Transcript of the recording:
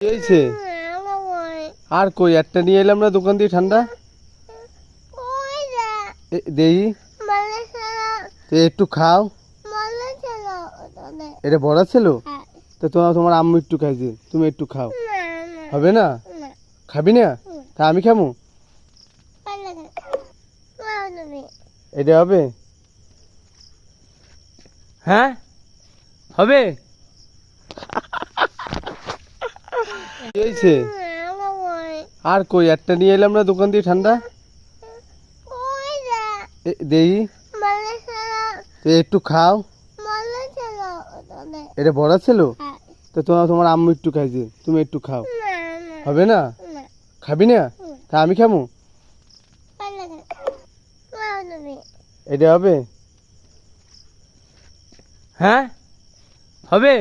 কি হয়েছে? আর কই একটা নিয়ে এলাম না দোকান দিয়ে ঠান্ডা। দেই একটু খাও। এটা বড় ছিল তো তোমার আম্মু একটু খাইছে, তুমি একটু খাও। হবে না? খাবি না? তা আমি খাবো। এটা হবে? হ্যাঁ হবে। কি হয়েছে? আর কই একটা নিয়ে এলাম না দোকান দিয়ে ঠান্ডা। দেই একটু খাও। এটা বড় ছিল তো তোমার আম্মু একটু খাইছে, তুমি একটু খাও। হবে না? খাবি না? তা আমি খাবো। এটা হবে? হ্যাঁ হবে।